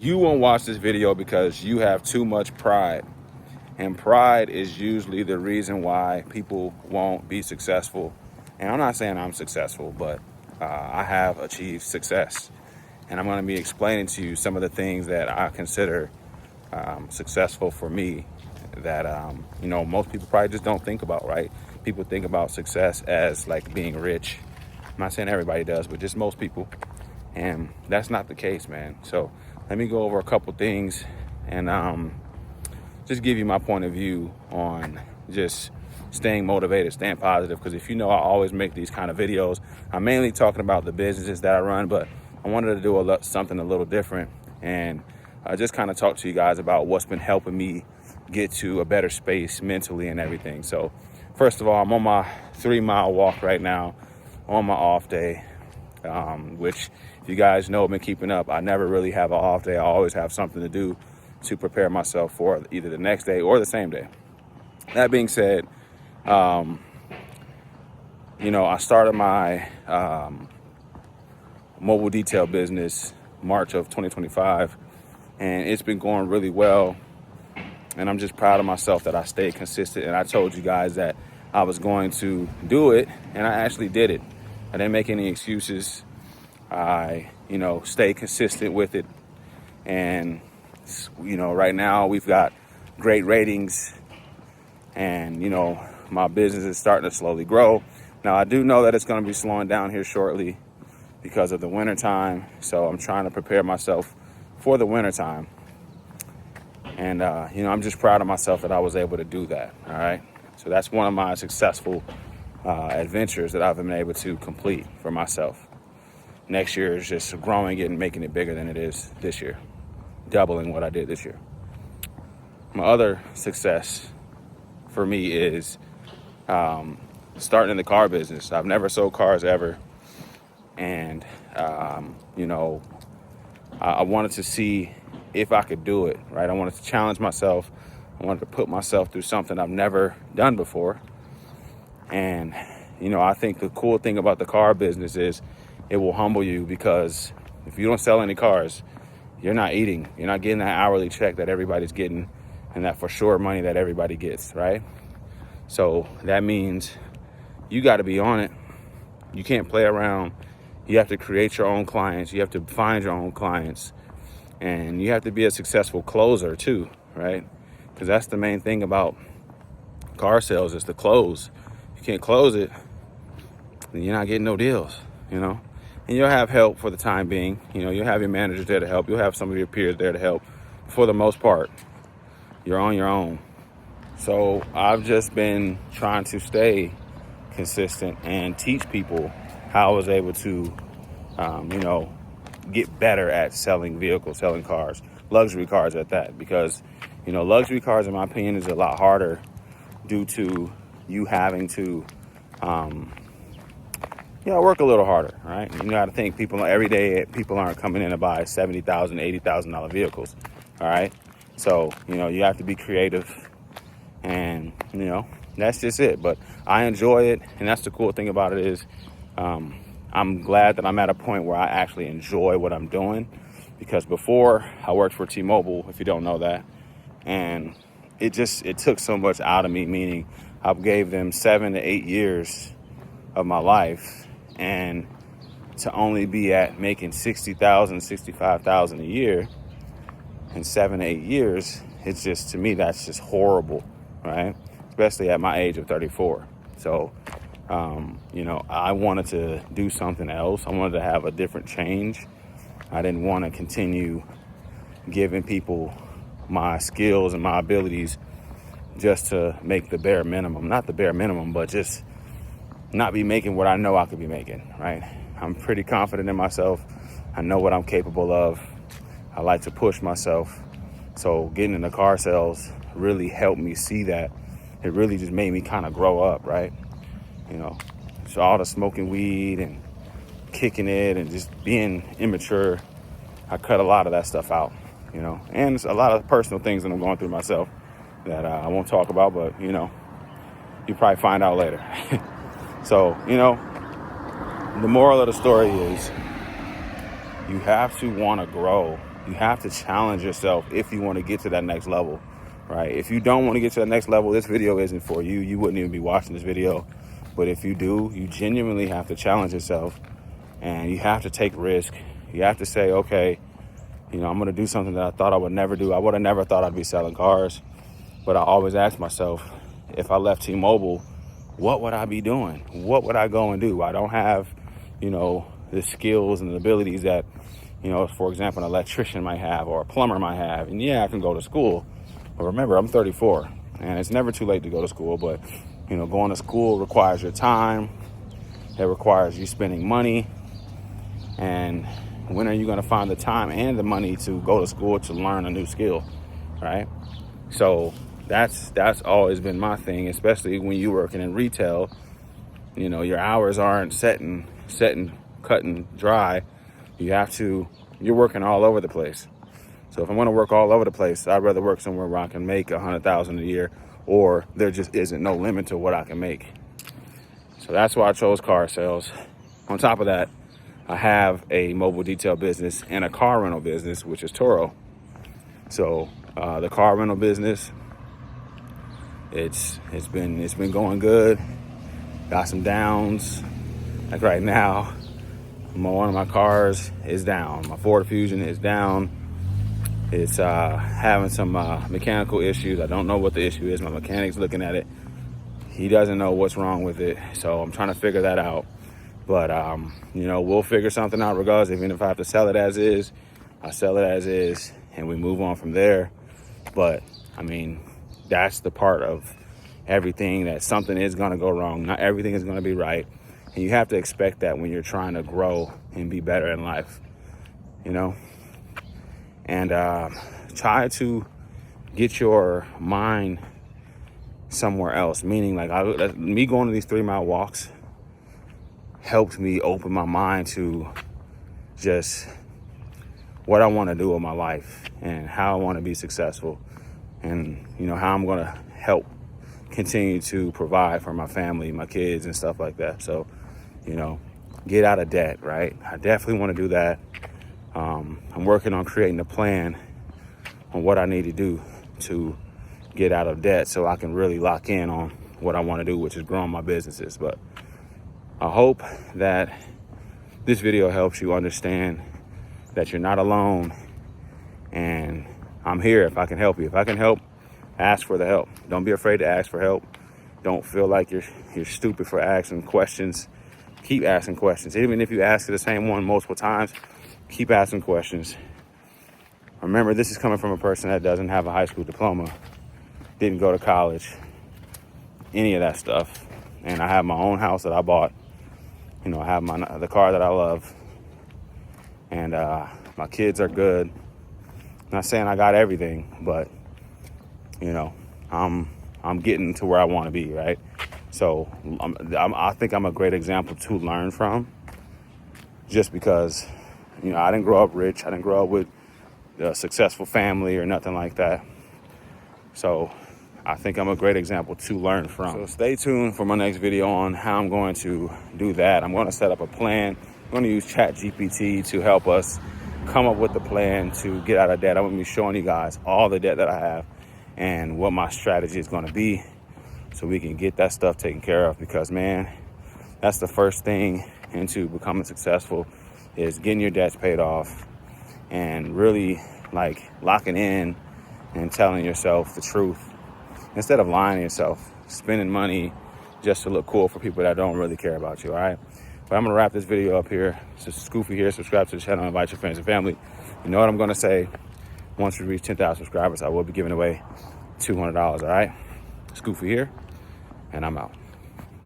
You won't watch this video because you have too much pride. And pride is usually the reason why people won't be successful. And I'm not saying I'm successful, but I have achieved success. And I'm going to be explaining to you some of the things that I consider successful for me that, most people probably just don't think about, right? People think about success as like being rich. I'm not saying everybody does, but just most people. And that's not the case, man. So let me go over a couple things and just give you my point of view on just staying motivated, staying positive. Because if you know, I always make these kind of videos. I'm mainly talking about the businesses that I run, but I wanted to do something a little different and just kind of talk to you guys about what's been helping me get to a better space mentally and everything. So first of all, I'm on my 3-mile walk right now on my off day, which if you guys know, I've been keeping up. I never really have an off day. I always have something to do to prepare myself for either the next day or the same day. That being said, I started my mobile detail business March of 2025, and it's been going really well. And I'm just proud of myself that I stayed consistent. And I told you guys that I was going to do it, and I actually did it. I didn't make any excuses. I, stayed consistent with it. And, right now we've got great ratings and, my business is starting to slowly grow. Now, I do know that it's going to be slowing down here shortly because of the winter time. So I'm trying to prepare myself for the winter time. And, I'm just proud of myself that I was able to do that. All right. So that's one of my successful adventures that I've been able to complete for myself. Next year is just growing it and making it bigger than it is this year, doubling what I did this year. My other success for me is starting in the car business. I've never sold cars ever. And, I wanted to see if I could do it, right? I wanted to challenge myself. I wanted to put myself through something I've never done before. And, I think the cool thing about the car business is it will humble you, because if you don't sell any cars, you're not eating. You're not getting that hourly check that everybody's getting and that for sure money that everybody gets, right? So that means you got to be on it. You can't play around. You have to create your own clients. You have to find your own clients. And you have to be a successful closer too, right? Because that's the main thing about car sales is to close. If you can't close it, then you're not getting no deals, And you'll have help for the time being. You'll have your managers there to help. You'll have some of your peers there to help. For the most part, you're on your own. So I've just been trying to stay consistent and teach people how I was able to, get better at selling vehicles, selling cars, luxury cars at that. Because, luxury cars, in my opinion, is a lot harder due to you having to, work a little harder, right? You got to think every day people aren't coming in to buy $70,000, $80,000 vehicles, all right? So, you have to be creative and, that's just it. But I enjoy it. And that's the cool thing about it is I'm glad that I'm at a point where I actually enjoy what I'm doing, because before I worked for T-Mobile, if you don't know that, and it took so much out of me, meaning I gave them 7 to 8 years of my life, and to only be at making $60,000, $65,000 a year in 7 to 8 years, it's just, to me, that's just horrible, right? Especially at my age of 34. So, I wanted to do something else. I wanted to have a different change. I didn't want to continue giving people my skills and my abilities just to make the bare minimum. Not the bare minimum, but just not be making what I know I could be making, right? I'm pretty confident in myself. I know what I'm capable of. I like to push myself. So getting into car sales really helped me see that. It really just made me kind of grow up, right? So all the smoking weed and kicking it and just being immature, I cut a lot of that stuff out, and it's a lot of personal things that I'm going through myself that I won't talk about, but, you probably find out later. So, the moral of the story is you have to want to grow You have to challenge yourself if you want to get to that next level, right? If you don't want to get to the next level, this video isn't for you. You wouldn't even be watching this video. But if you do, you genuinely have to challenge yourself, and you have to take risk. You have to say, okay, I'm going to do something that I thought I would never do. I would have never thought I'd be selling cars. But I always ask myself, if I left T-Mobile, what would I be doing? What would I go and do? I don't have, the skills and the abilities that, for example, an electrician might have or a plumber might have. And yeah, I can go to school. But remember, I'm 34, and it's never too late to go to school. But, going to school requires your time. It requires you spending money. And when are you going to find the time and the money to go to school to learn a new skill, right? So that's always been my thing, especially when you're working in retail. Your hours aren't set and cut and dry. You're working all over the place. So if I'm going to work all over the place, I'd rather work somewhere where I can make $100,000 a year, or there just isn't no limit to what I can make. So that's why I chose car sales. On top of that, I have a mobile detail business and a car rental business, which is Turo. So the car rental business, it's been going good. Got some downs. Like right now, one of my cars is down. My Ford Fusion is down. It's having some mechanical issues. I don't know what the issue is. My mechanic's looking at it. He doesn't know what's wrong with it. So I'm trying to figure that out. But, we'll figure something out regardless. Even if I have to sell it as is, I sell it as is, and we move on from there. But, that's the part of everything, that something is going to go wrong. Not everything is going to be right. And you have to expect that when you're trying to grow and be better in life, And try to get your mind somewhere else. Meaning, me going to these 3-mile walks helped me open my mind to just what I want to do with my life and how I want to be successful, and how I'm going to help continue to provide for my family, my kids, and stuff like that. So get out of debt, right? I definitely want to do that. I'm working on creating a plan on what I need to do to get out of debt so I can really lock in on what I want to do, which is growing my businesses. But I hope that this video helps you understand that you're not alone, and I'm here if I can help you. If I can help, ask for the help. Don't be afraid to ask for help. Don't feel like you're stupid for asking questions. Keep asking questions. Even if you ask the same one multiple times, keep asking questions. Remember, this is coming from a person that doesn't have a high school diploma, didn't go to college, any of that stuff. And I have my own house that I bought. I have the car that I love, and my kids are good. Not saying I got everything, but I'm getting to where I want to be, right? So I think I'm a great example to learn from, just because I didn't grow up rich. I didn't grow up with a successful family or nothing like that. So I think I'm a great example to learn from. So stay tuned for my next video on how I'm going to do that. I'm going to set up a plan. I'm going to use ChatGPT to help us come up with the plan to get out of debt. I'm going to be showing you guys all the debt that I have and what my strategy is going to be so we can get that stuff taken care of. Because, man, that's the first thing into becoming successful, is getting your debts paid off and really locking in and telling yourself the truth instead of lying to yourself, spending money just to look cool for people that don't really care about you. All right, but I'm gonna wrap this video up here. It's Scoofy here. Subscribe to the channel, invite your friends and family. You know what I'm gonna say? Once we reach 10,000 subscribers, I will be giving away $200. All right, Scoofy here, and I'm out.